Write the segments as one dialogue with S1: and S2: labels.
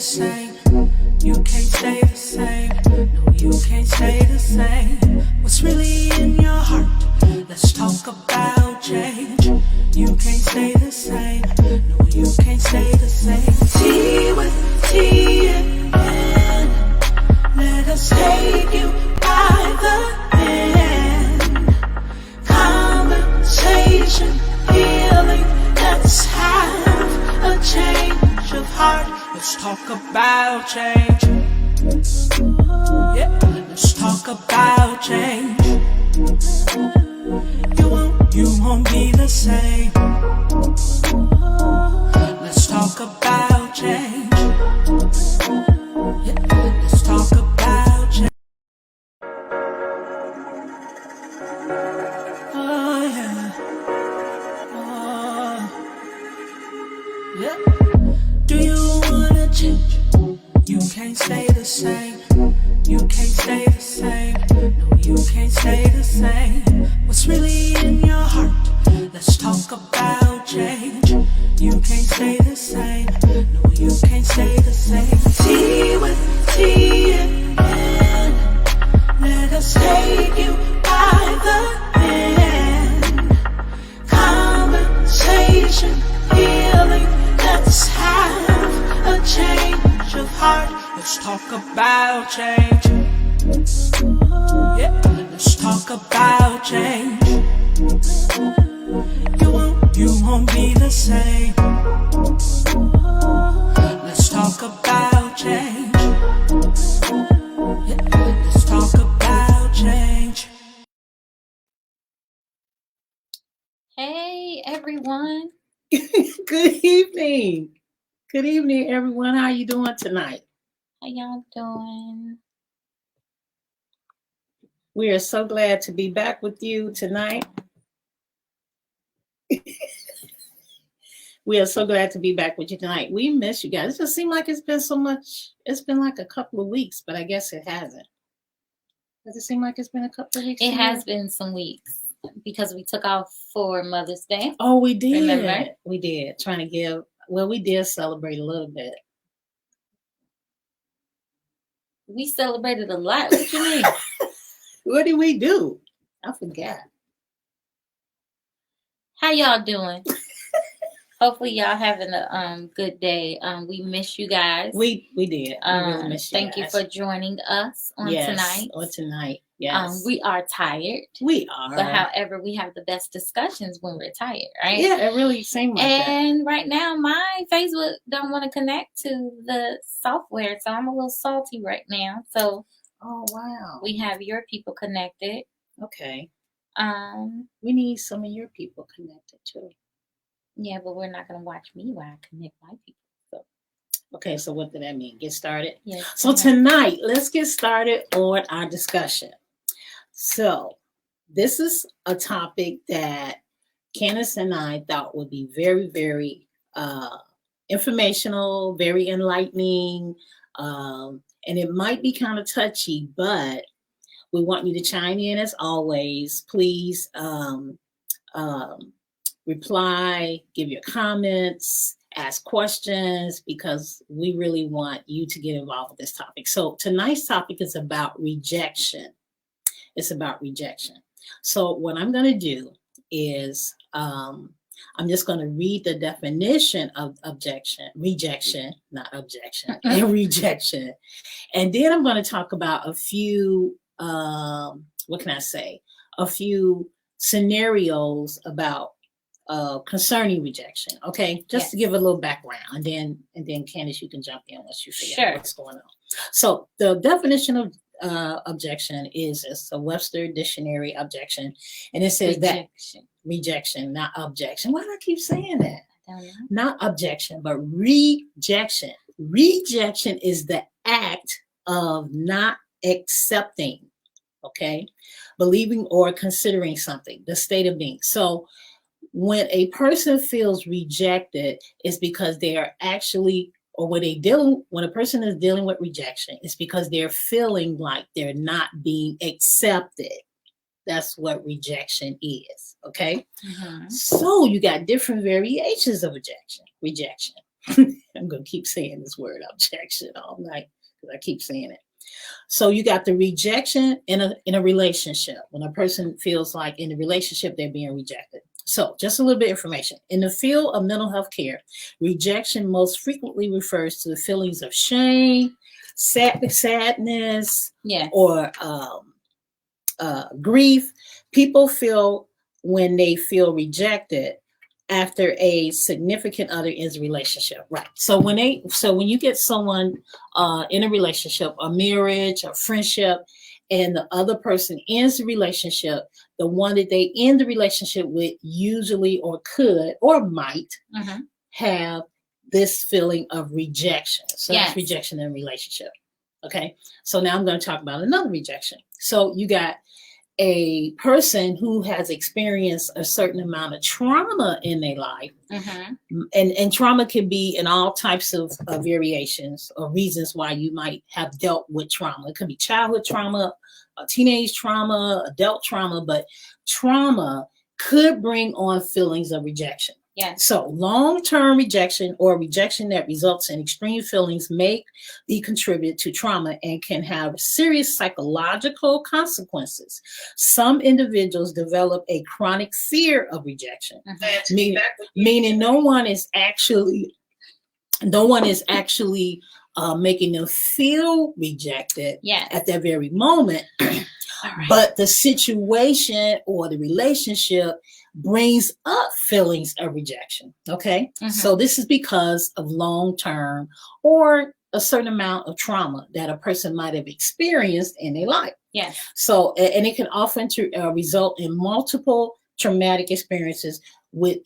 S1: same. You can't stay the same. No, you can't stay the same. What's really in your heart? Let's talk about change. You can't stay the same. No, you can't stay the same. T with T and N. Let us take you by the hand. Conversation, healing. Let's have a change of heart. Let's talk about change. Yeah, let's talk about change. You won't be the same. Let's talk about change. Yeah, let's talk about change. Oh yeah. Oh yeah. Do you wanna change? You can't stay the same. You can't stay the same. No, you can't stay the same. What's really in your heart? Let's talk about change. You can't stay the same. No, you can't stay the same. T with T and N. Let us take you by the hand. Conversation, healing. Let's have a change of heart. Let's talk about change. Yeah, let's talk about change. You won't be the same. Let's talk about change. Yeah, let's talk about change.
S2: Hey everyone.
S3: Good evening. Good evening, everyone. How are you doing tonight?
S2: How y'all doing?
S3: We are so glad to be back with you tonight. We are so glad to be back with you tonight. We miss you guys. It just seemed like it's been so much. It's been like a couple of weeks, but I guess it hasn't. Does it seem like it's been a couple of weeks?
S2: It has been some weeks because we took off for Mother's Day.
S3: Oh, we did.
S2: Remember?
S3: We did. Trying to give. Well, we did celebrate a little bit.
S2: We celebrated a lot. What you mean?
S3: What did we do? I forgot.
S2: How y'all doing? Hopefully y'all having a good day. We miss you guys.
S3: We did. We really miss you
S2: thank
S3: guys.
S2: you for joining us on tonight.
S3: On tonight. Yes.
S2: We are tired.
S3: We are.
S2: But however, we have the best discussions when we're tired, right?
S3: Yeah, it really seemed like that.
S2: And right now, my Facebook don't want to connect to the software, so I'm a little salty right now. So,
S3: oh wow,
S2: we have your people connected.
S3: Okay. We need some of your people connected too.
S2: Yeah, but we're not gonna watch me while I connect my people. So.
S3: Okay, so what did that mean? Get started?
S2: Yes.
S3: So tonight, let's get started on our discussion. So this is a topic that Candace and I thought would be very, very informational, very enlightening, and it might be kind of touchy, but we want you to chime in as always. Please reply, give your comments, ask questions, because we really want you to get involved with this topic. So tonight's topic is about rejection. It's about rejection. So what I'm going to do is I'm just going to read the definition of rejection, not objection, and rejection. And then I'm going to talk about a few, what can I say? A few scenarios about concerning rejection. Okay, just to give a little background, and then Candace, you can jump in once you figure out what's going on. So the definition of objection is a Webster Dictionary objection, and it says rejection, not objection. Why do I keep saying that?
S2: I don't know.
S3: Not objection, but rejection. Rejection is the act of not accepting, okay, believing or considering something, the state of being. So when a person feels rejected, it's because they are actually, or when a person is dealing with rejection, it's because they're feeling like they're not being accepted. That's what rejection is, okay? Mm-hmm. So you got different variations of rejection. I'm going to keep saying this word, objection, all night because I keep saying it. So you got the rejection in a relationship, when a person feels like in a relationship they're being rejected. So just a little bit of information. In the field of mental health care, rejection most frequently refers to the feelings of shame, sadness,
S2: Yes.
S3: or grief people feel when they feel rejected after a significant other is a relationship, right? So when you get someone in a relationship, a marriage, a friendship, and the other person ends the relationship, the one that they end the relationship with usually or could or might have this feeling of rejection. So that's rejection in a relationship. Okay. So now I'm going to talk about another rejection. So you got a person who has experienced a certain amount of trauma in their life, and trauma can be in all types of variations or reasons why you might have dealt with trauma. It could be childhood trauma, teenage trauma, adult trauma, but trauma could bring on feelings of rejection.
S2: Yes.
S3: So long-term rejection or rejection that results in extreme feelings may be contributed to trauma and can have serious psychological consequences. Some individuals develop a chronic fear of rejection, meaning no one is actually making them feel rejected at that very moment. But the situation or the relationship brings up feelings of rejection. Okay. So this is because of long-term or a certain amount of trauma that a person might have experienced in their life.
S2: Yes.
S3: So, and it can often result in multiple traumatic experiences with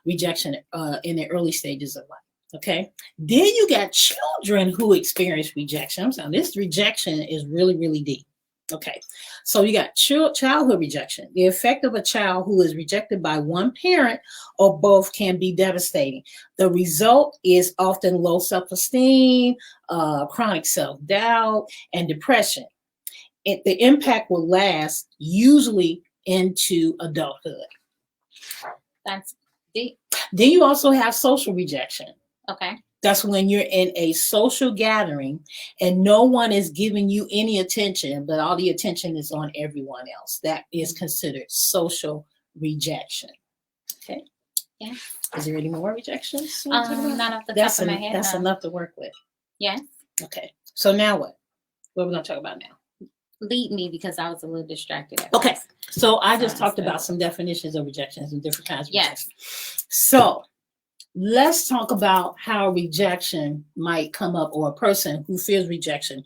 S3: rejection in the early stages of life. Okay. Then you got children who experience rejection. I'm saying this rejection is really, really deep. Okay. So you got childhood rejection. The effect of a child who is rejected by one parent or both can be devastating. The result is often low self-esteem, chronic self-doubt, and depression. The impact will last usually into adulthood.
S2: That's deep.
S3: Then you also have social rejection.
S2: Okay.
S3: That's when you're in a social gathering and no one is giving you any attention, but all the attention is on everyone else. That is considered social rejection. Okay.
S2: Yeah.
S3: Is there any more rejections?
S2: Not off the top of my head.
S3: That's enough to work with.
S2: Yes.
S3: Okay. So now what? What are we going to talk about now?
S2: Lead me, because I was a little distracted.
S3: Okay. So I just talked about some definitions of rejections and different kinds of rejection. So let's talk about how rejection might come up, or a person who feels rejection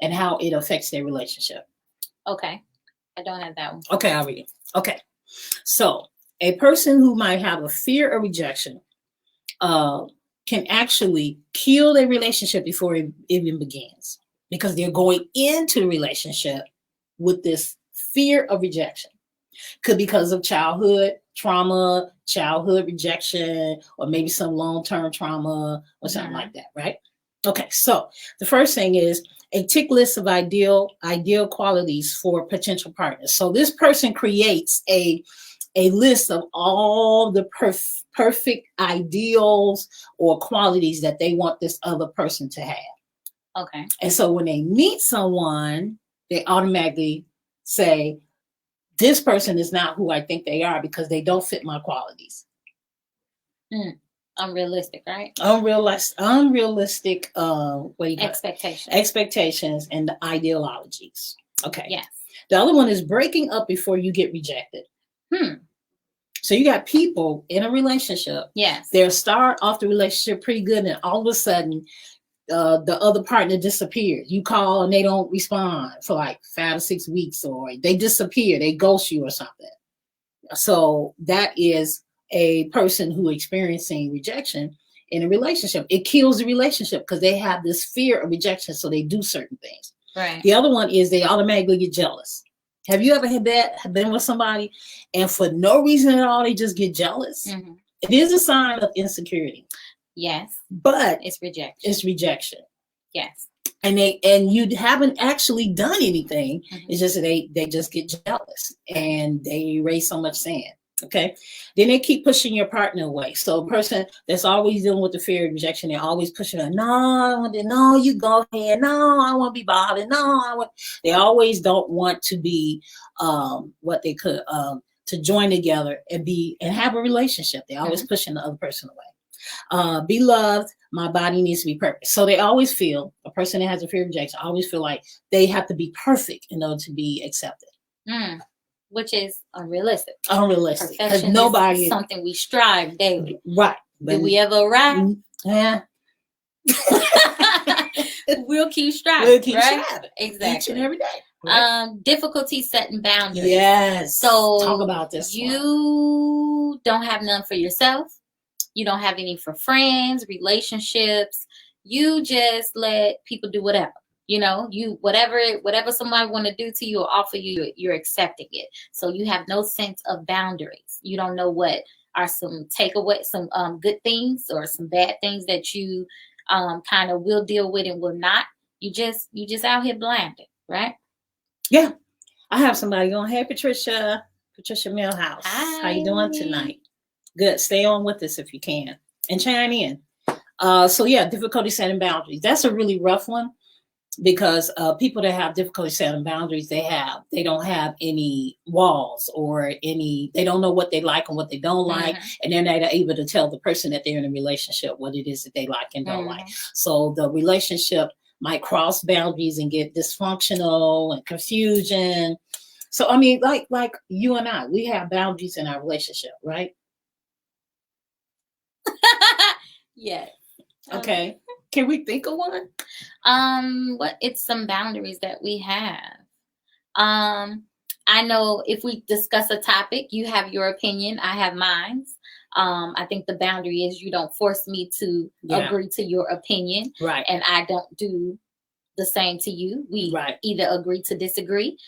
S3: and how it affects their relationship.
S2: Okay. I don't have that one.
S3: Okay, I'll read it. Okay. So a person who might have a fear of rejection can actually kill their relationship before it even begins, because they're going into a relationship with this fear of rejection. Could be because of childhood trauma, childhood rejection, or maybe some long-term trauma or something like that, right? Okay, so the first thing is a tick list of ideal qualities for potential partners. So this person creates a list of all the perfect ideals or qualities that they want this other person to have.
S2: Okay.
S3: And so when they meet someone, they automatically say, this person is not who I think they are because they don't fit my qualities.
S2: Unrealistic, right?
S3: Unrealistic
S2: expectations
S3: and the ideologies. Okay.
S2: Yes.
S3: The other one is breaking up before you get rejected. So you got people in a relationship.
S2: Yes.
S3: They'll start off the relationship pretty good, and all of a sudden the other partner disappears. You call and they don't respond for like 5 to 6 weeks, or they disappear, they ghost you or something. So that is a person who experiencing rejection in a relationship. It kills the relationship because they have this fear of rejection, so they do certain things.
S2: Right.
S3: The other one is they automatically get jealous. Have you ever had that? Been with somebody and for no reason at all, they just get jealous? It is a sign of insecurity.
S2: Yes.
S3: But
S2: it's rejection.
S3: It's rejection.
S2: Yes.
S3: And you haven't actually done anything. It's just that they just get jealous and they erase so much sand. Okay. Then they keep pushing your partner away. So a person that's always dealing with the fear of rejection, they're always pushing her. No, I want to, no, you go ahead. No, I want to be bothered. No, I want. They always don't want to be what they could to join together and be and have a relationship. They're always pushing the other person away. Be loved. My body needs to be perfect. So they always feel, a person that has a fear of rejection always feel like they have to be perfect in order to be accepted.
S2: Which is unrealistic.
S3: Unrealistic. Because
S2: Perfection
S3: nobody
S2: is something we strive daily.
S3: Right.
S2: Did we ever arrive?
S3: Yeah.
S2: We'll keep striving.
S3: We'll keep
S2: right?
S3: striving.
S2: Exactly.
S3: Each and every day. Right?
S2: Difficulty setting boundaries.
S3: Yes.
S2: So
S3: talk about this.
S2: You don't have none for yourself. You don't have any for friends, relationships. You just let people do whatever. You know, you whatever somebody want to do to you or offer you, you're accepting it. So you have no sense of boundaries. You don't know what are some takeaway, some good things or some bad things that you kind of will deal with and will not. You just out here blinded, right?
S3: Yeah. I have somebody on. Hey, Patricia Millhouse.
S2: Hi.
S3: How you doing tonight? Good. Stay on with us if you can and chime in. So yeah, difficulty setting boundaries. That's a really rough one. Because people that have difficulty setting boundaries, they don't have any walls or they don't know what they like and what they don't like, and they're not able to tell the person that they're in a relationship what it is that they like and don't like. So the relationship might cross boundaries and get dysfunctional and confusion. So I mean, like you and I, we have boundaries in our relationship, right?
S2: Yes.
S3: Okay. Can we think of one?
S2: It's some boundaries that we have. I know if we discuss a topic, you have your opinion, I have mine. I think the boundary is you don't force me to agree to your opinion. Right. And I don't do the same to you. We either agree to disagree.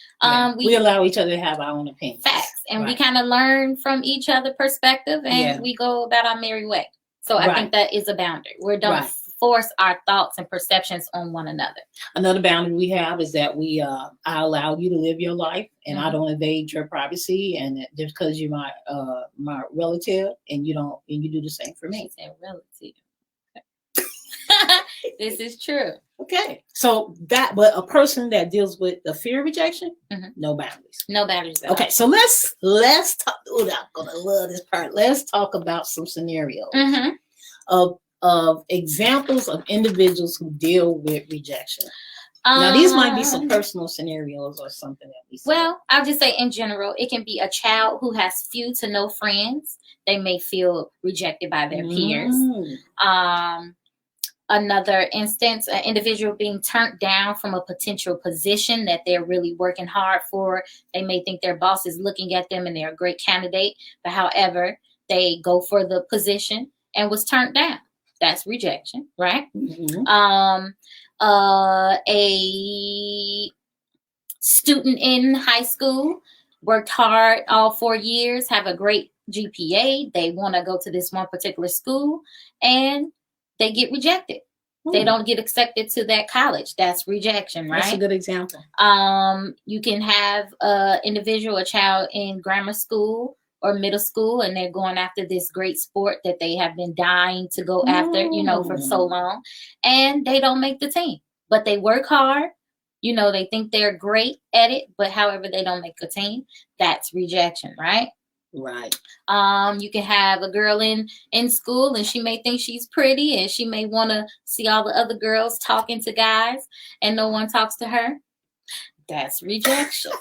S2: We
S3: allow each other to have our own opinions.
S2: Facts. And we kind of learn from each other's perspective and we go about our merry way. So I think that is a boundary. We don't force our thoughts and perceptions on one another. Another
S3: boundary we have is that I allow you to live your life and I don't invade your privacy, and just because you're my relative and you do the same for me.
S2: She said relative. This is true.
S3: Okay. So but a person that deals with the fear of rejection, no boundaries.
S2: No boundaries.
S3: Okay. So let's talk. Oh, I'm gonna love this part. Let's talk about some scenarios of examples of individuals who deal with rejection. Now, these might be some personal scenarios or something that we see.
S2: Well, I'll just say in general, it can be a child who has few to no friends. They may feel rejected by their peers. Another instance, an individual being turned down from a potential position that they're really working hard for. They may think their boss is looking at them and they're a great candidate, but however, they go for the position and was turned down. That's rejection, right? A student in high school worked hard all 4 years, have a great GPA. They want to go to this one particular school and they get rejected. They don't get accepted to that college. That's rejection, right?
S3: That's a good example.
S2: You can have a child in grammar school or middle school, and they're going after this great sport that they have been dying to go after, for so long, and they don't make the team. But they work hard. They think they're great at it, but however, they don't make the team. That's rejection, right?
S3: Right.
S2: You can have a girl in school and she may think she's pretty and she may want to see all the other girls talking to guys and no one talks to her. That's rejection.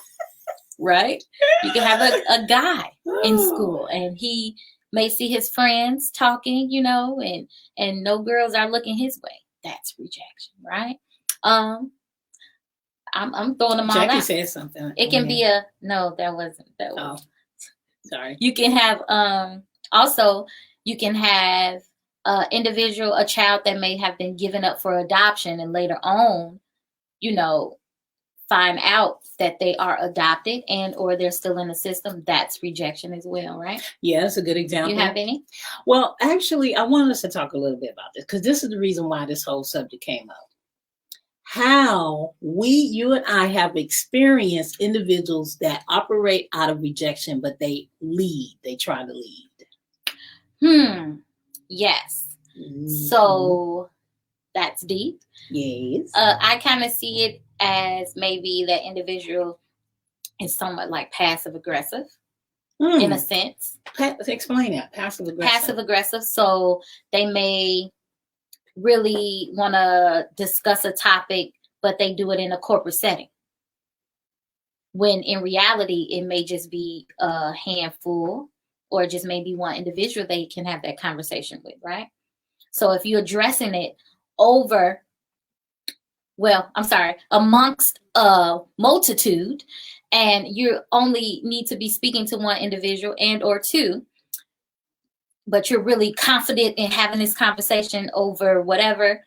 S2: Right? You can have a guy in school and he may see his friends talking, and no girls are looking his way. That's rejection, right? I'm throwing them all out.
S3: Jackie said something.
S2: It can be no, that wasn't.
S3: Sorry.
S2: You can have also you can have a child that may have been given up for adoption and later on, find out that they are adopted and or they're still in the system. That's rejection as well, right?
S3: Yeah, that's a good example.
S2: You have any?
S3: Well, actually, I wanted us to talk a little bit about this because this is the reason why this whole subject came up. how you and I have experienced individuals that operate out of rejection, but they try to lead.
S2: Yes.
S3: Mm-hmm.
S2: So that's deep.
S3: Yes.
S2: I kind of see it as maybe that individual is somewhat like passive aggressive in a sense.
S3: Explain that. Passive aggressive.
S2: Passive aggressive. So they may really want to discuss a topic, but they do it in a corporate setting. When in reality, it may just be a handful or just maybe one individual they can have that conversation with, right? So if you're addressing it amongst a multitude, and you only need to be speaking to one individual and or two, but you're really confident in having this conversation over whatever.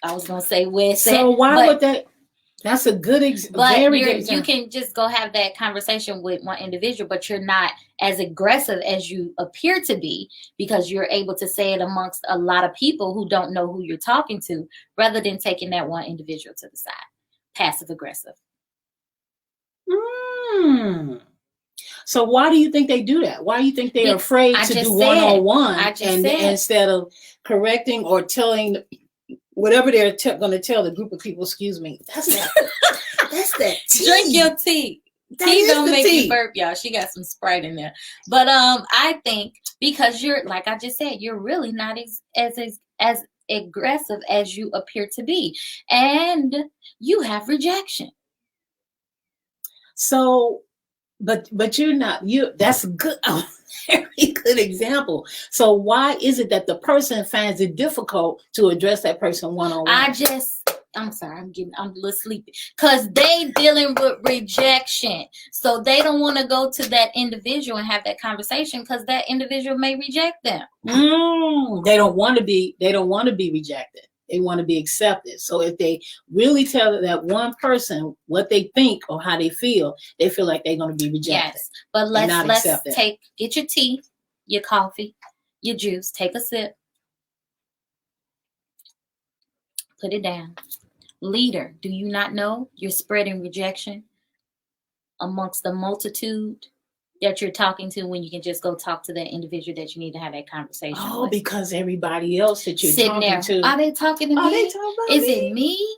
S2: I was going to say with.
S3: So why would that? That's a good example.
S2: But you can just go have that conversation with one individual, but you're not as aggressive as you appear to be because you're able to say it amongst a lot of people who don't know who you're talking to, rather than taking that one individual to the side. Passive aggressive.
S3: So why do you think they do that? Why do you think they're afraid to do one-on-one instead of correcting or telling whatever they're going to tell the group of people? Excuse me. That's that tea.
S2: Drink your tea. Tea don't make you burp, y'all. She got some Sprite in there. But I think because you're, like I just said, you're really not as aggressive as you appear to be, and you have rejection.
S3: So, but you're not. That's good. A very good example. So why is it that the person finds it difficult to address that person one-on-one?
S2: I'm sorry, I'm a little sleepy. Because they dealing with rejection. So they don't want to go to that individual and have that conversation because that individual may reject them.
S3: They don't want to be rejected. They want to be accepted. So if they really tell that one person what they think or how they feel like they're going to be rejected. Yes,
S2: but let's get your tea, your coffee, your juice, take a sip, put it down. Leader, do you not know you're spreading rejection amongst the multitude that you're talking to when you can just go talk to that individual that you need to have that conversation with?
S3: Because everybody else that you're
S2: sitting
S3: talking
S2: there,
S3: to.
S2: Are they talking to me?
S3: They talking about
S2: Is it me?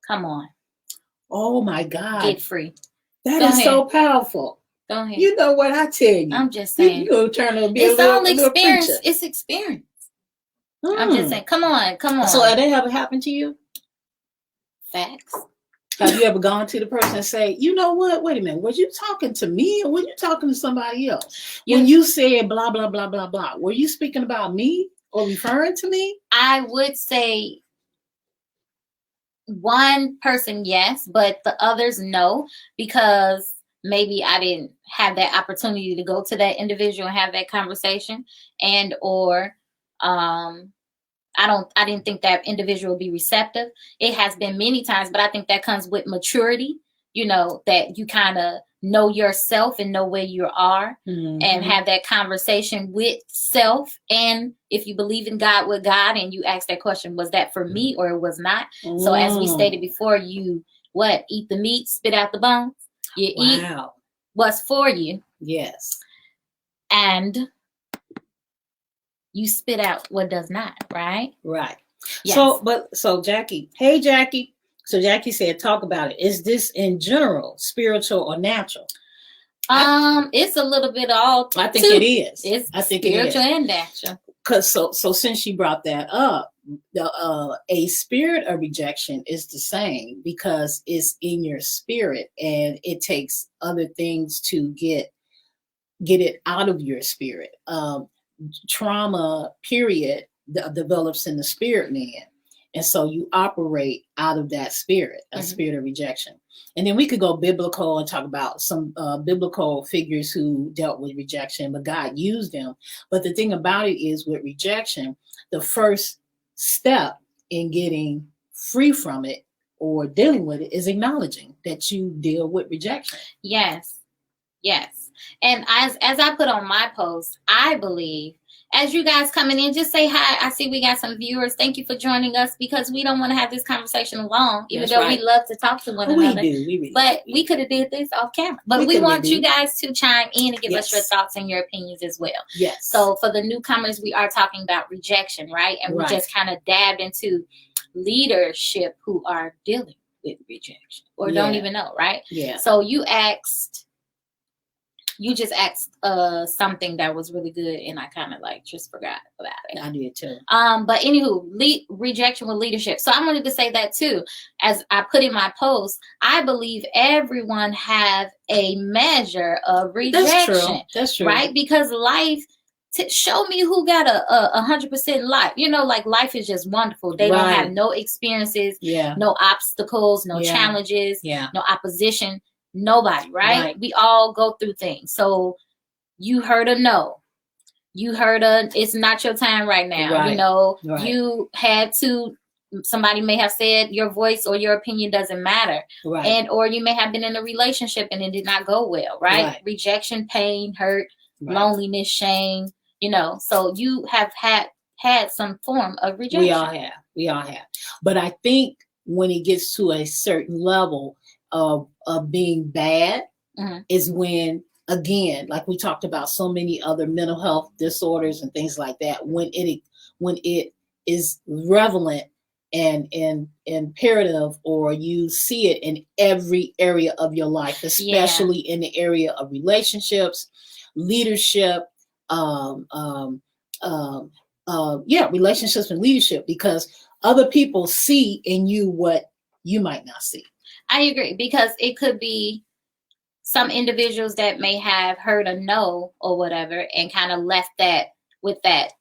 S2: Come on.
S3: Oh my God.
S2: Get free.
S3: That is so powerful.
S2: Go ahead.
S3: You know what I tell you.
S2: I'm just saying.
S3: You're going to turn to be
S2: it's
S3: a
S2: all
S3: little
S2: experience.
S3: preacher.
S2: It's experience. I'm just saying, come on.
S3: So have they ever happened to you?
S2: Facts.
S3: Have you ever gone to the person and say, you know what? Wait a minute. Was you talking to me or were you talking to somebody else? When you said blah, blah, blah, blah, blah, were you speaking about me or referring to me?
S2: I would say one person, yes, but the others, no, because maybe I didn't have that opportunity to go to that individual and have that conversation, and or I didn't think that individual would be receptive. It has been many times, but I think that comes with maturity, that you kind of know yourself and know where you are, and have that conversation with self. And if you believe in God with God and you ask that question, was that for me or it was not? So as we stated before, you eat the meat, spit out the bones. You eat what's for you.
S3: Yes.
S2: And you spit out what does not, right?
S3: Right.
S2: Yes.
S3: So Jackie, hey Jackie. So Jackie said, talk about it. Is this in general spiritual or natural?
S2: It's a little bit all.
S3: I think it is.
S2: I think spiritual and natural.
S3: Because so since she brought that up, a spirit of rejection is the same because it's in your spirit and it takes other things to get it out of your spirit. Trauma period develops in the spirit man, and so you operate out of that spirit, a spirit of rejection. And then we could go biblical and talk about some biblical figures who dealt with rejection, but God used them. But the thing about it is, with rejection, the first step in getting free from it or dealing with it is acknowledging that you deal with rejection.
S2: Yes. And as I put on my post, I believe as you guys coming in, just say hi. I see we got some viewers. Thank you for joining us, because we don't want to have this conversation alone, even though we love to talk to one another. We could have did this off camera. But we want you guys to chime in and give us your thoughts and your opinions as well.
S3: Yes.
S2: So for the newcomers, we are talking about rejection, right? And we just kind of dabbed into leadership who are dealing with rejection or don't even know, right?
S3: Yeah.
S2: So you just asked something that was really good, and I kind of like just forgot about it.
S3: I did too.
S2: But anywho, rejection with leadership. So I wanted to say that too. As I put in my post, I believe everyone have a measure of rejection.
S3: That's true.
S2: Right? Because life, show me who got a 100% life. You know, like life is just wonderful. They don't have no experiences, no obstacles, no challenges, no opposition. Nobody, right? We all go through things. So you heard a no. You heard it's not your time right now. You know, you had to, somebody may have said your voice or your opinion doesn't matter. And or you may have been in a relationship and it did not go well, right? Rejection, pain, hurt, loneliness, shame, you know. So you have had some form of rejection.
S3: We all have. But I think when it gets to a certain level of being bad is when, again, like we talked about so many other mental health disorders and things like that, when it is relevant and imperative, or you see it in every area of your life, especially in the area of relationships, leadership, relationships and leadership, because other people see in you what you might not see.
S2: I agree, because it could be some individuals that may have heard a no or whatever and kind of left that with that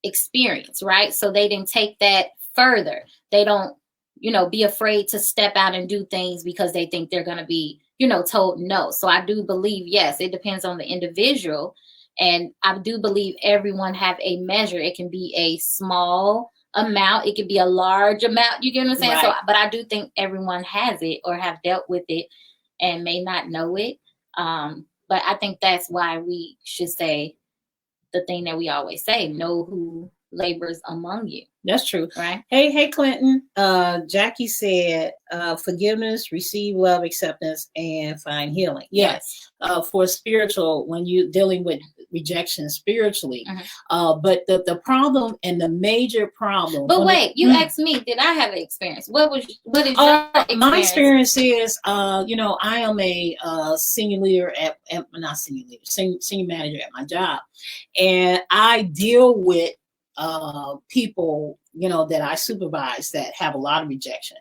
S2: experience, right? So they didn't take that further. They don't, be afraid to step out and do things because they think they're going to be, told no. So I do believe, yes, it depends on the individual. And I do believe everyone have a measure. It can be a small amount, it could be a large amount, you get what I'm saying? So but I do think everyone has it or have dealt with it and may not know it, but I think that's why we should say the thing that we always say: know who labors among you.
S3: That's true,
S2: right?
S3: Hey Clinton, Jackie said forgiveness, receive love, acceptance, and find healing. Yes. For spiritual, when you're dealing with rejection spiritually, but the problem and the major problem.
S2: But wait, you asked me, did I have an experience? What is your experience?
S3: My experience is, I am a senior leader senior manager at my job, and I deal with people, that I supervise that have a lot of rejection.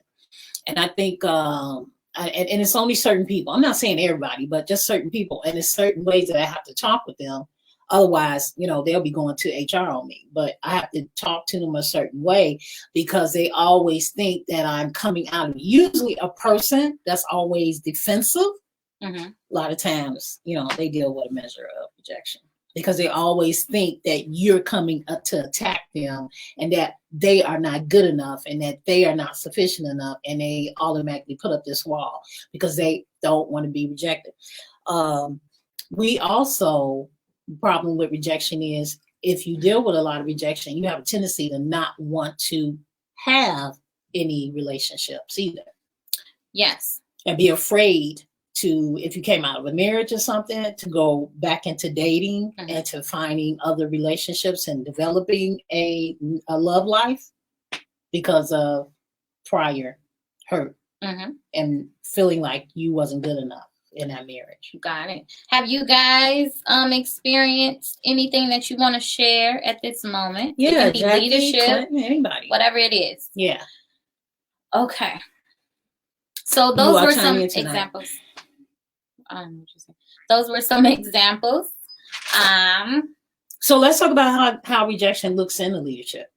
S3: And I think, and it's only certain people. I'm not saying everybody, but just certain people. And it's certain ways that I have to talk with them. Otherwise, they'll be going to HR on me. But I have to talk to them a certain way, because they always think that I'm coming out of usually a person that's always defensive. A lot of times, they deal with a measure of rejection, because they always think that you're coming up to attack them and that they are not good enough and that they are not sufficient enough, and they automatically put up this wall because they don't want to be rejected. We also, problem with rejection is, if you deal with a lot of rejection, you have a tendency to not want to have any relationships either.
S2: Yes.
S3: And be afraid to, if you came out of a marriage or something, to go back into dating and to finding other relationships and developing a love life because of prior hurt and feeling like you wasn't good enough in that marriage.
S2: Got it. Have you guys experienced anything that you want to share at this moment?
S3: Yeah,
S2: it can be
S3: Jackie,
S2: leadership,
S3: Clinton, anybody,
S2: whatever it is.
S3: Yeah.
S2: Okay. So those were some examples. Those were some examples.
S3: So let's talk about how rejection looks in the leadership.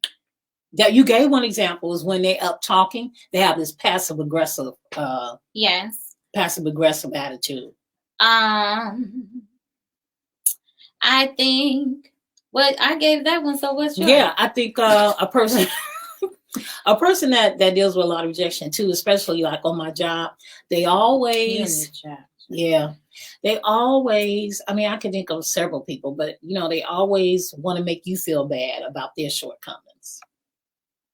S3: That you gave one example is when they up talking, they have this passive aggressive.
S2: Yes.
S3: Passive aggressive attitude.
S2: I think. Well, I gave that one. So what's yours?
S3: Yeah, I think a person. A person that deals with a lot of rejection too, especially like on my job, they always Yeah. They always, I mean, I can think of several people, but they always want to make you feel bad about their shortcomings.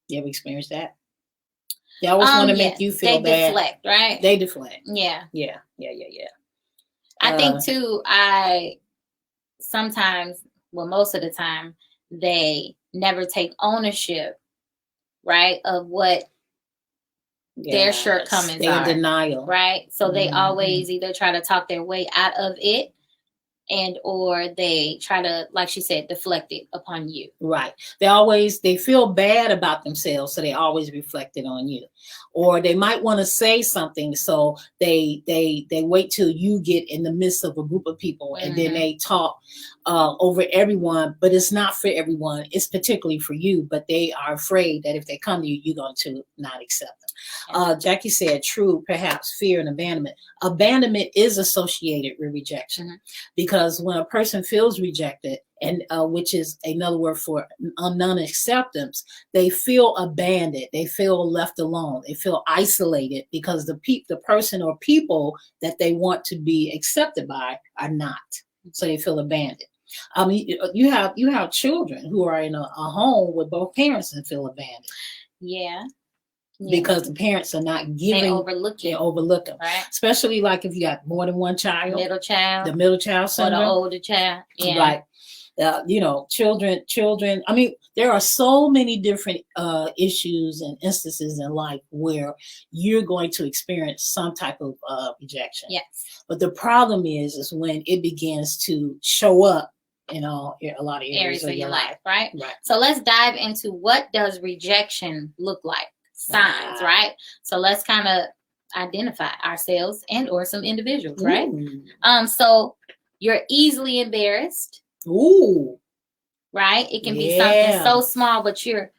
S3: You ever experienced that? They always want to make
S2: Yes,
S3: you feel
S2: they
S3: bad.
S2: deflect, right?
S3: They deflect.
S2: Yeah.
S3: Yeah.
S2: I think too, sometimes, well, most of the time, they never take ownership, right, of what their
S3: Yes.
S2: shortcomings
S3: They're in
S2: are.
S3: denial.
S2: Right? So they
S3: Mhm.
S2: always either try to talk their way out of it, and or they try to, like she said, deflect it upon you.
S3: Right. They feel bad about themselves, so they always reflect it on you. Or they might want to say something, so they wait till you get in the midst of a group of people, and then they talk over everyone, but it's not for everyone. It's particularly for you, but they are afraid that if they come to you, you're going to not accept them. Jackie said, true, perhaps fear and abandonment. Abandonment is associated with rejection, because when a person feels rejected, and which is another word for non-acceptance, they feel abandoned, they feel left alone, they feel isolated, because the person or people that they want to be accepted by are not. So they feel abandoned. You have children who are in a home with both parents and feel abandoned.
S2: Yeah.
S3: Because the parents are not giving. They overlook them.
S2: Right.
S3: Especially like if you got more than one child. The middle child syndrome.
S2: Or the older child. Yeah.
S3: Right. Children. I mean, there are so many different issues and instances in life where you're going to experience some type of rejection.
S2: Yes.
S3: But the problem is when it begins to show up in a lot of areas of your life.
S2: Right? So let's dive into, what does rejection look like? Signs, right? So let's kind of identify ourselves and or some individuals, right? So you're easily embarrassed.
S3: Ooh.
S2: Right? It can be something so small, but you're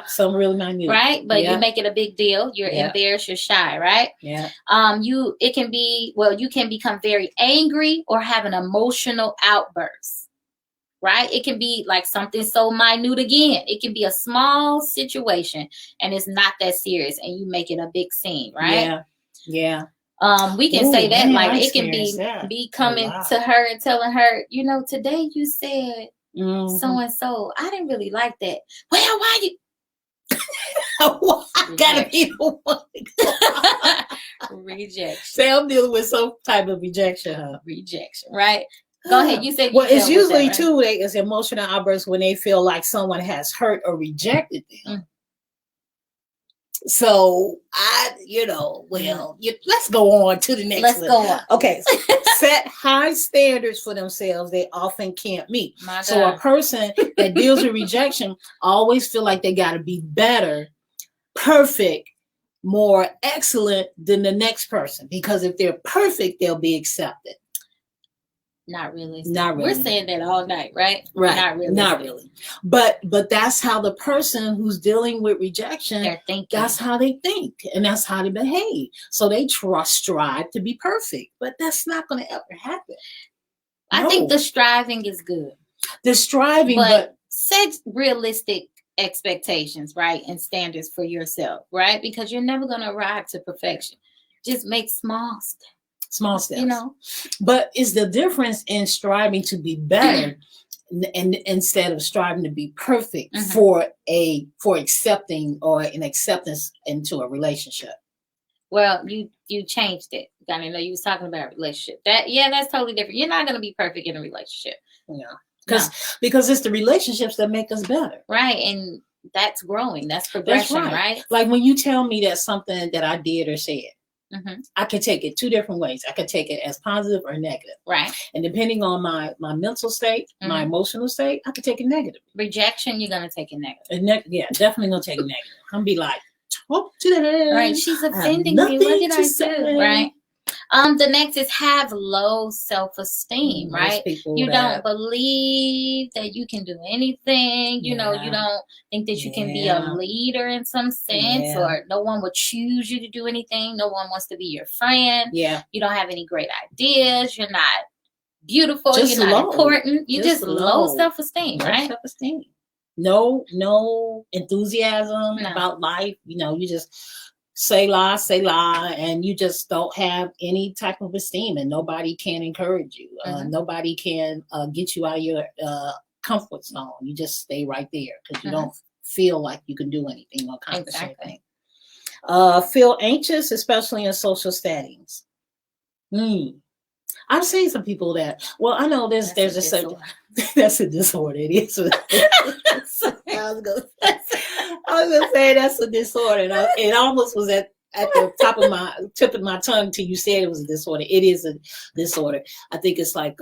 S3: something really minute.
S2: Right? But you make it a big deal. You're embarrassed, you're shy, right?
S3: Yeah.
S2: You can become very angry or have an emotional outburst. Right? It can be like something so minute again. It can be a small situation and it's not that serious, and you make it a big scene, right?
S3: Yeah.
S2: We can say that, like, it can be coming to her and telling her, today you said so and so. I didn't really like that. Well, why you?
S3: I gotta be the one.
S2: Rejection.
S3: Say I'm dealing with some type of rejection, huh?
S2: Rejection, right? Go ahead. You said.
S3: Well, it's usually too. It's emotional outbursts when they feel like someone has hurt or rejected them. So let's go on to the next.
S2: Let's go on.
S3: Okay, set high standards for themselves they often can't meet. So a person that deals with rejection always feel like they got to be better, perfect, more excellent than the next person, because if they're perfect, they'll be accepted.
S2: Not really. We're saying that all night, right?
S3: Right. Not really. But that's how the person who's dealing with rejection,
S2: they're thinking.
S3: That's how they think, and that's how they behave. So they strive to be perfect, but that's not going to ever happen.
S2: I think the striving is good.
S3: The striving, but
S2: set realistic expectations, right, and standards for yourself, right? Because you're never going to arrive to perfection. Just make small steps.
S3: Small steps, but is the difference in striving to be better and instead of striving to be perfect for accepting or an acceptance into a relationship?
S2: Well, you changed it. I know you was talking about a relationship. That's totally different. You're not going to be perfect in a relationship.
S3: Because it's the relationships that make us better,
S2: right? And that's growing. That's progression, right?
S3: Like when you tell me that something that I did or said. I could take it two different ways. I could take it as positive or negative.
S2: Right.
S3: And depending on my mental state, my emotional state, I could take it negative.
S2: Rejection, you're going to take it negative.
S3: Definitely going to take it negative. I'm going to be like, talk to them.
S2: Right. She's offending me. What did I do? Right. The next is have low self-esteem, right? You don't believe that you can do anything. You don't think that you can be a leader in some sense, or no one would choose you to do anything. No one wants to be your friend.
S3: Yeah.
S2: You don't have any great ideas. You're not beautiful. You're not important. You just low self-esteem, right?
S3: Self-esteem. No enthusiasm about life. You just say la, and you just don't have any type of esteem, and nobody can encourage you. Nobody can get you out of your comfort zone. You just stay right there because you don't feel like you can do anything or accomplish anything. Feel anxious, especially in social settings. I've seen some people that, well, I know there's a subject. That's a disorder. It is. I was gonna say that's a disorder. And it almost was at the tip of my tongue till you said it was a disorder. It is a disorder. I think it's like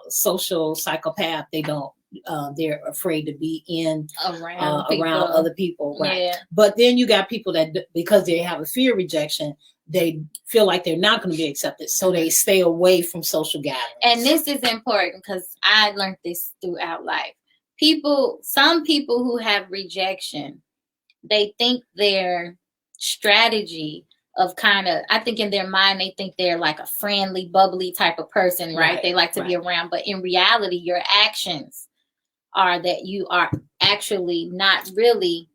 S3: social psychopath. They're afraid to be around other people, right? Yeah. But then you got people that, because they have a fear of rejection, they feel like they're not going to be accepted, so they stay away from social gatherings.
S2: And this is important because I learned this throughout life. Some people who have rejection, they think their strategy of I think in their mind, they think they're like a friendly, bubbly type of person, right? They like to be around, but in reality, your actions are that you are actually not really,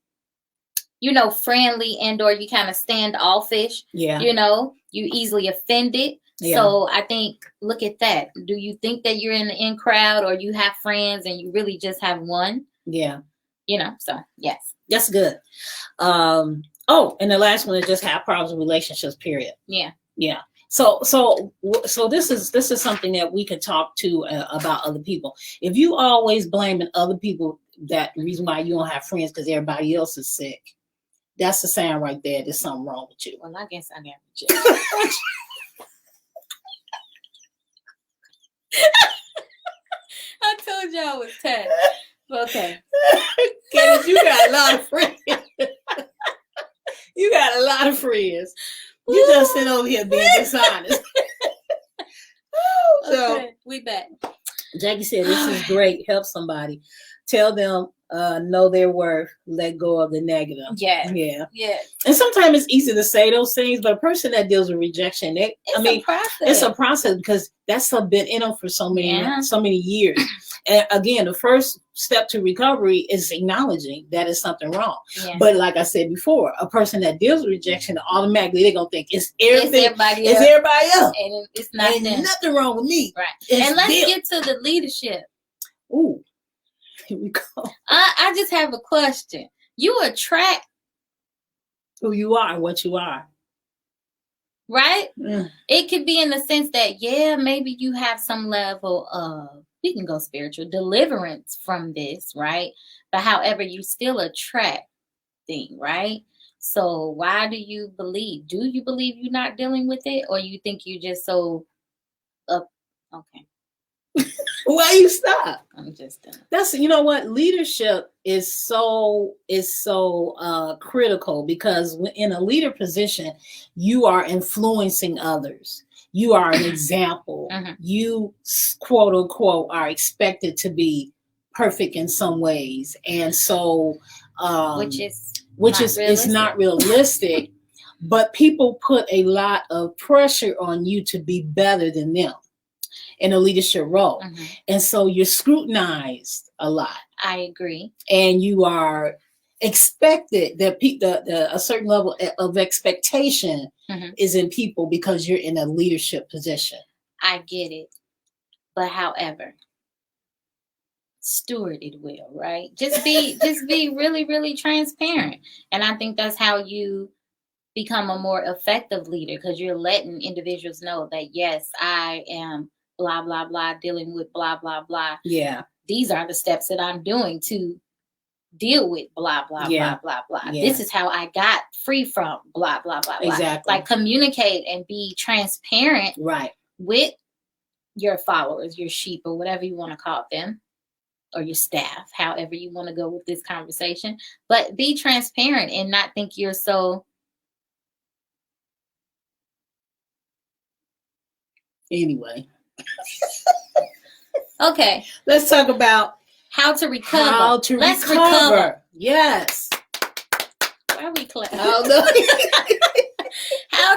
S2: friendly, and or you kind of standoffish. Yeah. You easily offended. Yeah. So I think, look at that. Do you think that you're in the in crowd, or you have friends and you really just have one? Yeah. So yes.
S3: That's good. And the last one is just have problems with relationships, period. Yeah. Yeah. So this is something that we can talk to about other people. If you always blaming other people, that the reason why you don't have friends because everybody else is sick, that's a sign right there. There's something wrong with you.
S2: Well, I guess I got rejected. I told you I was 10. Okay.
S3: Kenneth, you got a lot of friends. You got a lot of friends. You just sit over here being dishonest.
S2: So we back.
S3: Jackie said, this is great. Help somebody. Tell them know their worth. Let go of the negative. Yeah. Yeah. Yeah. And sometimes it's easy to say those things, but a person that deals with rejection, it's a process because that's been in them for so many years. And again, the first step to recovery is acknowledging that is something wrong. Yeah. But like I said before, a person that deals with rejection, automatically they're gonna think it's everybody else.
S2: And it's not
S3: nothing wrong with me.
S2: Right. And let's get to the leadership.
S3: Ooh. Here we go.
S2: I just have a question. You attract
S3: who you are and what you are.
S2: Right? Mm. It could be in the sense that, maybe you have some level of, we can go spiritual, deliverance from this, right? But however, you still attract thing, right? So why do you believe? Do you believe you're not dealing with it? Or you think you just so up? Okay.
S3: Why you stop?
S2: I'm just done.
S3: That's what leadership is so critical, because in a leader position, you are influencing others. You are an example. Mm-hmm. You quote unquote are expected to be perfect in some ways, and so
S2: which is
S3: not realistic. But people put a lot of pressure on you to be better than them in a leadership role. Mm-hmm. And so you're scrutinized a lot.
S2: I agree.
S3: And you are expected that a certain level of expectation is in people because you're in a leadership position.
S2: I get it. But however, steward it well, right? Just be really, really transparent. And I think that's how you become a more effective leader, because you're letting individuals know that, yes, I am blah, blah, blah, dealing with blah, blah, blah. Yeah. These are the steps that I'm doing to deal with blah, blah, blah, blah, blah. Yeah. This is how I got free from blah, blah, blah, blah.
S3: Exactly.
S2: Like, communicate and be transparent with your followers, your sheep, or whatever you want to call them, or your staff, however you want to go with this conversation. But be transparent and not think you're so...
S3: Anyway.
S2: Okay.
S3: Let's talk about
S2: how to recover.
S3: Let's recover. Yes.
S2: Why are we clapping? How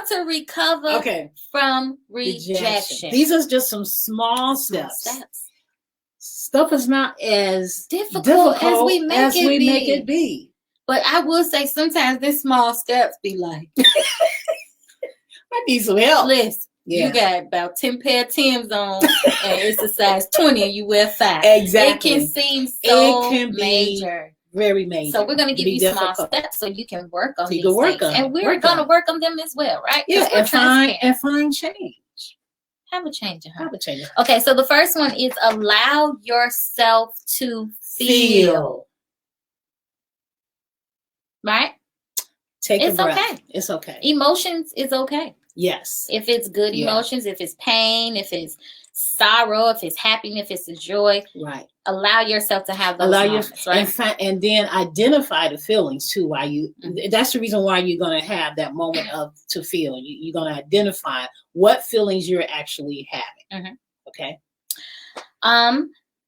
S2: to recover from rejection.
S3: These are just some small steps. Stuff is not as difficult as we make it be.
S2: But I will say sometimes this small steps be like,
S3: I need some help.
S2: listen,
S3: Yeah.
S2: you got about 10 pair of Timbs on and it's a size 20 and you wear 5.
S3: Exactly.
S2: It can seem so
S3: It can be
S2: major.
S3: very major.
S2: So we're going to
S3: It
S2: give
S3: can
S2: you
S3: be
S2: small
S3: difficult.
S2: steps so you can work on
S3: So you
S2: these
S3: can work
S2: things.
S3: on
S2: And
S3: it.
S2: we're
S3: Work
S2: going to
S3: on it.
S2: work on them as well, right? 'Cause
S3: Yeah,
S2: we're
S3: and find change.
S2: Have a change in her.
S3: Have a change.
S2: Okay, so the first one is allow yourself to feel. Right?
S3: Take
S2: It's
S3: a breath.
S2: okay.
S3: It's okay.
S2: Emotions is okay.
S3: Yes.
S2: If it's good
S3: Yeah.
S2: emotions, if it's pain, if it's sorrow, if it's happiness, if it's a joy,
S3: Right.
S2: allow yourself to have those moments, right?
S3: And then identify the feelings too. Why you? That's the reason why you're going to have that moment of to feel. You're going to identify what feelings you're actually having. Okay.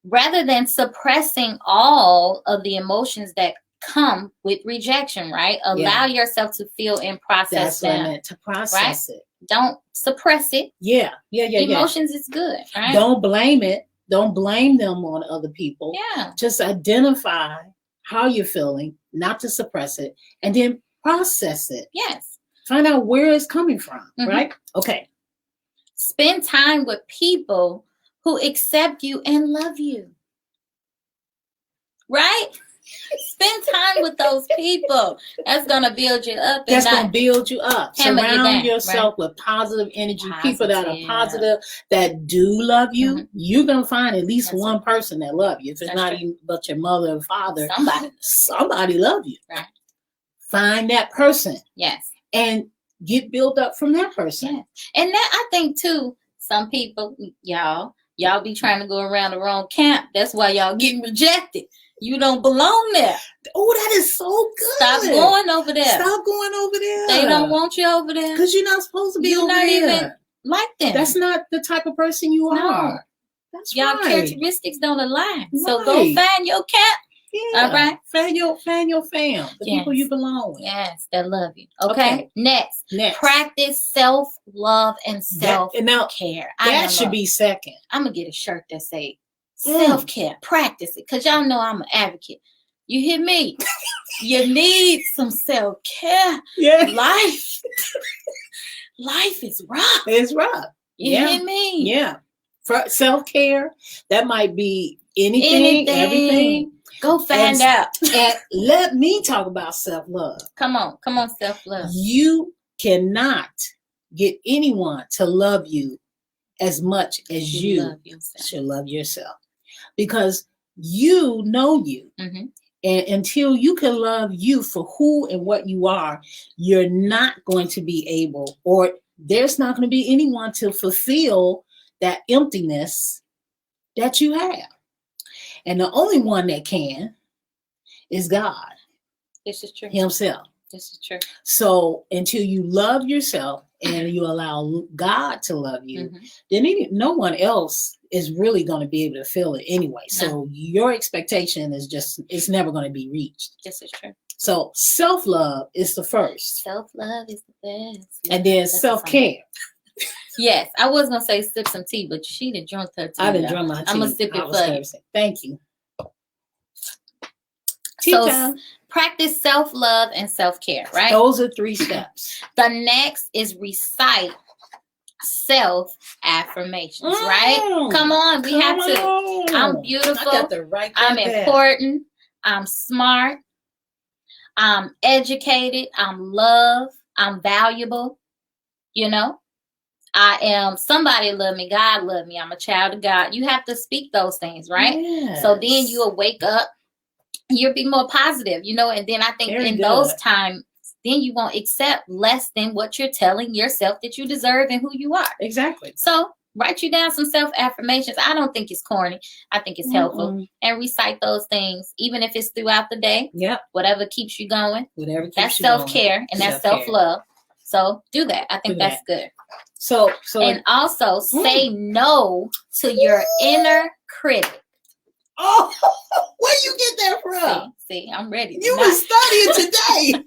S2: Rather than suppressing all of the emotions that come with rejection, right? Allow yourself to feel and process
S3: That's what I
S2: them.
S3: meant, to process it.
S2: Don't suppress it.
S3: Yeah.
S2: Emotions is good, right?
S3: Don't blame it. Don't blame them on other people.
S2: Yeah.
S3: Just identify how you're feeling, not to suppress it, and then process it.
S2: Yes.
S3: Find out where it's coming from, right? Okay.
S2: Spend time with people who accept you and love you. Right? Spend time with those people. That's going to build you up.
S3: That's going to build you up. Surround yourself with positive energy, people that are positive, that do love you. You're going to find at least one person that love you. If it's not even but your mother or father, somebody love you.
S2: Right.
S3: Find that person.
S2: Yes.
S3: And get built up from that person.
S2: Yes. And that, I think, too, some people, y'all be trying to go around the wrong camp. That's why y'all getting rejected. You don't belong there.
S3: Oh, that is so good.
S2: Stop going over there.
S3: Stop going over there.
S2: They don't want you over there.
S3: Because you're not supposed to be over there.
S2: You're not even like them.
S3: That's not the type of person you are. That's
S2: y'all
S3: right.
S2: characteristics don't align. Right. So go find your camp.
S3: Yeah.
S2: All right.
S3: Find your fam. The people you belong with.
S2: Yes, that love you. Okay. Next. Practice self-love and self-care.
S3: That should be second.
S2: I'm going to get a shirt that say self-care. Practice it. Because y'all know I'm an advocate. You hear me? You need some self-care.
S3: Yeah.
S2: Life is rough.
S3: It's rough.
S2: You hear me?
S3: Yeah. For self-care, that might be anything, everything.
S2: Go find out.
S3: And let me talk about self-love.
S2: Come on, self-love.
S3: You cannot get anyone to love you as much as you should love yourself. Because you know you. Mm-hmm. And until you can love you for who and what you are, you're not going to be able, or there's not going to be anyone to fulfill that emptiness that you have. And the only one that can is God.
S2: This is true.
S3: Himself.
S2: This is true.
S3: So until you love yourself and you allow God to love you, then no one else is really going to be able to feel it anyway. No. So your expectation is it's never going to be reached.
S2: This is true.
S3: So self-love is the first.
S2: Self-love is the best.
S3: And then self-care.
S2: Yes, I was going to say sip some tea, but she done drunk her tea.
S3: I done drunk my tea.
S2: I'm going to sip it for you.
S3: Thank you.
S2: So practice self-love and self-care, right?
S3: Those are 3 steps.
S2: The next is recite self-affirmations, right? Come on, we have to. I'm beautiful.
S3: I got the right
S2: I'm important. I'm smart. I'm educated. I'm loved. I'm valuable. You know? I am, somebody love me, God love me, I'm a child of God. You have to speak those things, right? Yes. So then you'll wake up, you'll be more positive, you know, and then I think those times, then you won't accept less than what you're telling yourself that you deserve and who you are.
S3: Exactly.
S2: So write you down some self-affirmations. I don't think it's corny. I think it's helpful. And recite those things, even if it's throughout the day.
S3: Yep.
S2: Whatever keeps you going.
S3: Whatever keeps
S2: that's
S3: you going.
S2: That's self-care and that's self-love. So do that. I think that's good.
S3: So
S2: and also say no to your inner critic.
S3: Oh, where you get that from?
S2: See, I'm ready.
S3: You were studying today.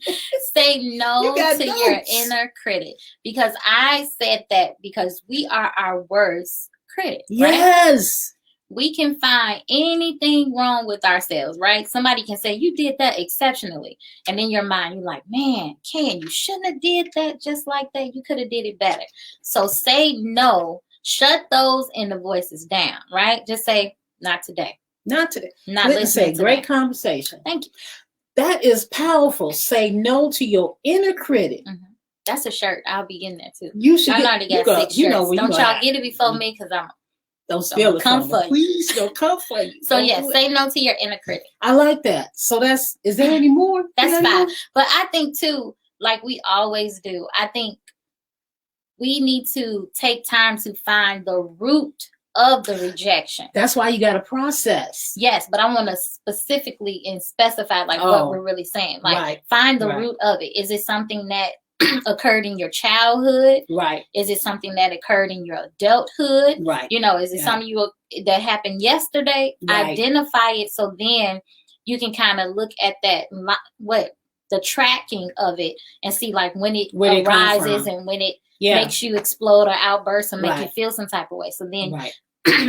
S2: Say no to your inner critic, because I said that because we are our worst critic.
S3: Yes.
S2: Right? we can find anything wrong with ourselves, right? Somebody can say, you did that exceptionally. And in your mind, you're like, man, Ken, you shouldn't have did that just like that. You could have did it better. So say no. Shut those inner voices down, right? Just say, not today.
S3: Not today.
S2: Not
S3: Clinton
S2: listening
S3: said,
S2: to
S3: great
S2: that.
S3: conversation.
S2: Thank you.
S3: That is powerful. Say no to your inner critic.
S2: Mm-hmm. That's a shirt. I'll be in there too.
S3: You should.
S2: I already got 6 shirts. Don't y'all get it before me, because I'm.
S3: Don't steal it
S2: come for you.
S3: Please don't come for you.
S2: So yes, say no to your inner critic.
S3: I like that. So is there any more?
S2: That's fine. But I think too, like we always do, I think we need to take time to find the root of the rejection.
S3: That's why you got to process.
S2: Yes, but I want to specifically and specify what we're really saying. Like find the root of it. Is it something that occurred in your childhood?
S3: Right.
S2: Is it something that occurred in your adulthood?
S3: Right.
S2: Is it something that happened yesterday? Right. Identify it, so then you can kind of look at that, the tracking of it, and see like when it arises and when it makes you explode or outburst and make you feel some type of way. So then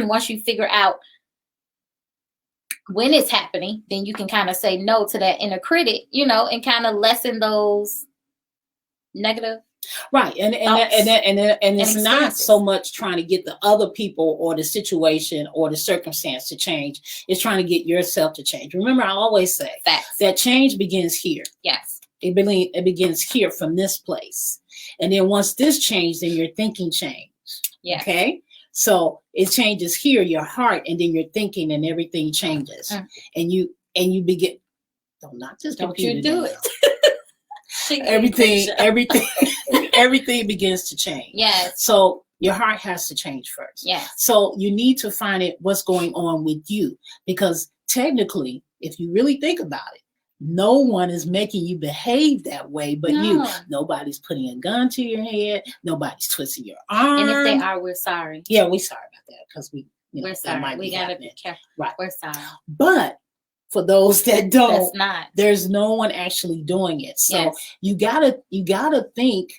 S2: once you figure out when it's happening, then you can kind of say no to that inner critic, and kind of lessen those negative.
S3: Right. And it's not so much trying to get the other people or the situation or the circumstance to change. It's trying to get yourself to change. Remember, I always say that change begins here.
S2: Yes.
S3: It begins here from this place. And then once this changes, then your thinking changes.
S2: Yeah.
S3: Okay. So it changes here, your heart, and then your thinking, and everything changes. And you begin. Don't you do it. everything begins to change.
S2: Yes.
S3: So your heart has to change first.
S2: Yes.
S3: So you need to find it what's going on with you, because technically, if you really think about it, no one is making you behave that way but you. Nobody's putting a gun to your head. Nobody's twisting your arm.
S2: And if they are, we're sorry.
S3: Yeah, we're sorry about that, because
S2: we're sorry. We gotta be careful.
S3: Right.
S2: We're sorry.
S3: But for those that don't,
S2: there's
S3: no one actually doing it. So you gotta think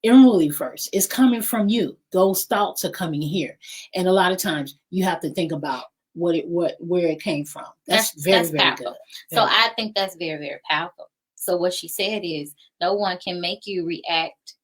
S3: inwardly first. It's coming from you. Those thoughts are coming here, and a lot of times you have to think about where it came from. That's very
S2: powerful.
S3: Good.
S2: So I think that's very, very powerful. So what she said is, no one can make you react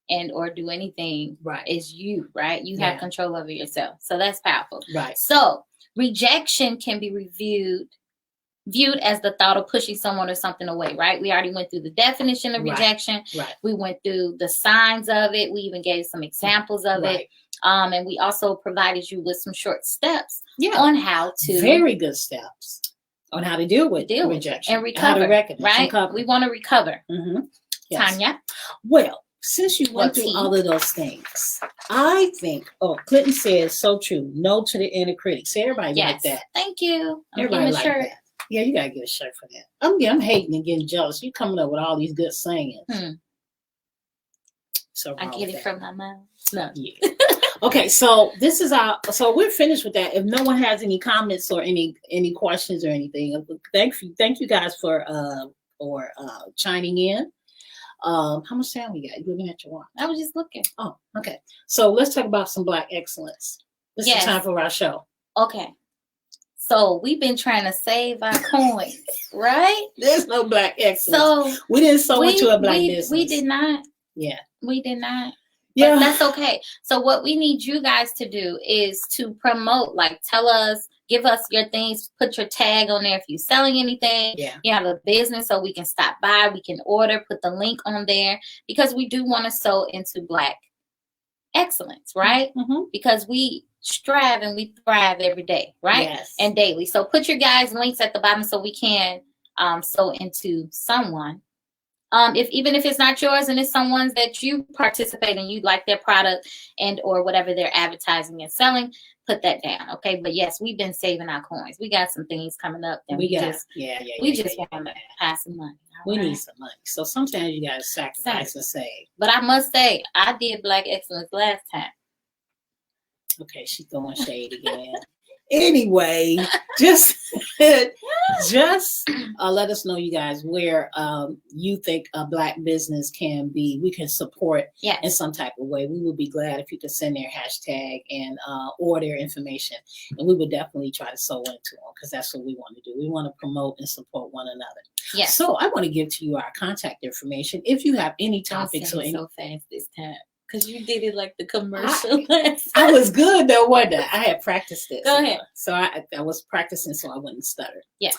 S2: and or do anything.
S3: Right.
S2: It's you, right? You have control over yourself. So that's powerful.
S3: Right.
S2: So rejection can be viewed as the thought of pushing someone or something away, right? We already went through the definition of rejection.
S3: Right.
S2: We went through the signs of it. We even gave some examples of it. And we also provided you with some short steps on how to.
S3: Very good steps on how to deal with rejection
S2: and recover. Right? We want to recover.
S3: Mm-hmm. Yes.
S2: Tanya?
S3: Well, since you went through all of those things, I think, Clinton says so true. No to the inner critic. Say everybody like that.
S2: Thank you.
S3: Everybody like that. Yeah, you gotta get a shirt for that. I'm hating and getting jealous. You coming up with all these good sayings. So
S2: I get it from my mouth. No.
S3: Yeah. Okay, so this is so we're finished with that. If no one has any comments or any questions or anything, thank you guys for chiming in. How much time we got? You looking at your watch?
S2: I was just looking.
S3: Oh, okay. So let's talk about some Black excellence. This is time for our show.
S2: Okay. So we've been trying to save our coins, right?
S3: There's no Black excellence. So we didn't sow into a Black business.
S2: We did not.
S3: Yeah.
S2: We did not.
S3: Yeah.
S2: But that's okay. So what we need you guys to do is to promote, like tell us, give us your things, put your tag on there if you're selling anything.
S3: Yeah.
S2: You have a business, so we can stop by, we can order, put the link on there, because we do want to sow into Black excellence, right?
S3: Mm-hmm.
S2: Because we strive and we thrive every day, right?
S3: Yes.
S2: And daily. So put your guys' links at the bottom so we can sow into someone. Even if it's not yours and it's someone's that you participate in, you like their product and or whatever they're advertising and selling, put that down, okay? But yes, we've been saving our coins. We got some things coming up that we just want to pass some money.
S3: We need some money. So sometimes you gotta sacrifice and save.
S2: But I must say, I did Black excellence last time.
S3: Okay, she's throwing shade again. Anyway, just just let us know, you guys, where you think a Black business can be. We can support
S2: Yes.
S3: in some type of way. We would be glad if you could send their hashtag and or their information, and we would definitely try to sew into them because that's what we want to do. We want to promote and support one another.
S2: Yes.
S3: So I want to give to you our contact information. If you have any
S2: Don't
S3: topics
S2: say
S3: or
S2: it
S3: any,
S2: so fast this time. Because you did it like the commercial.
S3: I was good though, wasn't I? I had practiced this.
S2: Go ahead.
S3: So I was practicing so I wouldn't stutter.
S2: Yeah.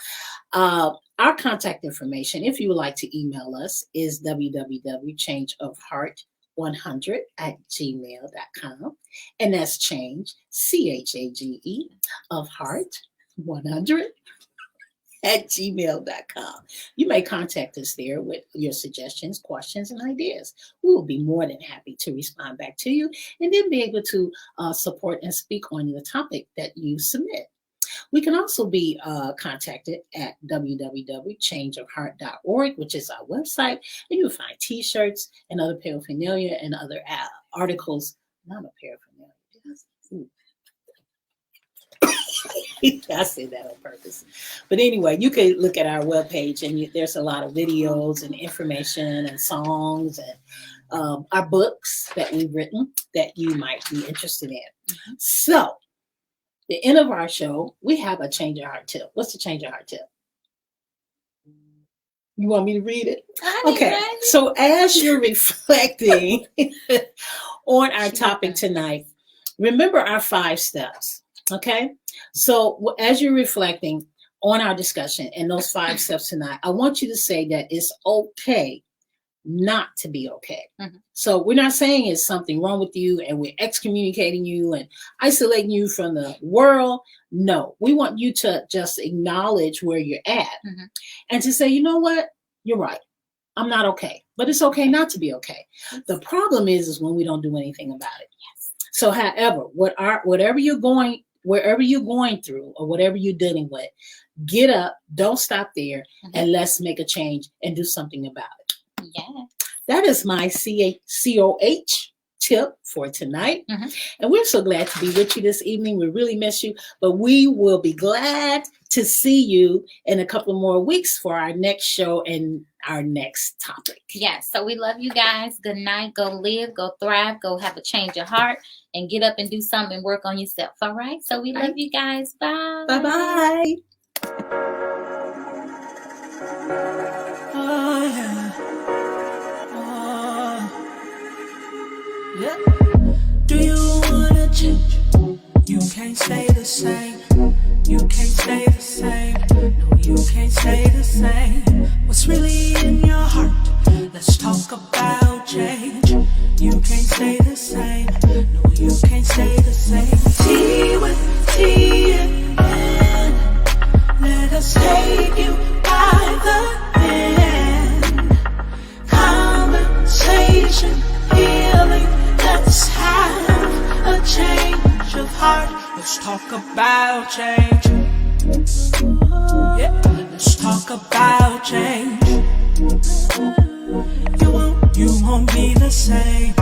S3: Our contact information, if you would like to email us, is www.changeofheart100@gmail.com. And that's change, CHAGE, of heart 100@gmail.com. You may contact us there with your suggestions, questions, and ideas. We will be more than happy to respond back to you and then be able to support and speak on the topic that you submit. We can also be contacted at www.changeofheart.org, which is our website, and you'll find t-shirts and other paraphernalia and other articles. Not a paraphernalia. I said that on purpose. But anyway, you can look at our webpage and there's a lot of videos and information and songs and our books that we've written that you might be interested in. Mm-hmm. So, the end of our show, we have a change your heart tip. What's the change your heart tip? You want me to read it? Okay. So as you're reflecting on our topic tonight, remember our 5 steps. Okay. So as you're reflecting on our discussion and those 5 steps tonight, I want you to say that it's okay not to be okay. Mm-hmm. So we're not saying it's something wrong with you and we're excommunicating you and isolating you from the world. No, we want you to just acknowledge where you're at and to say, you know what? You're right. I'm not okay, but it's okay not to be okay. The problem is when we don't do anything about it. Yes. So however, wherever you're going through or whatever you're dealing with, get up, don't stop there, and let's make a change and do something about it.
S2: Yeah.
S3: That is my COH tip for tonight. And we're so glad to be with you this evening. We really miss you, but we will be glad to see you in a couple more weeks for our next show and our next topic.
S2: Yes. So we love you guys. Good night. Go live, go thrive, go have a change of heart and get up and do something and work on yourself. All right. So we love you guys. Bye.
S3: Bye-bye.
S1: Yeah. Do you wanna change? You can't stay the same. You can't stay the same. No, you can't stay the same. What's really in your heart? Let's talk about change. You can't stay the same. No, you can't stay the same. Tea with tea in hand. Let us take you by the hand. Conversation, healing. Let's have a change of heart. Let's talk about change. Yeah, let's talk about change. You won't be the same.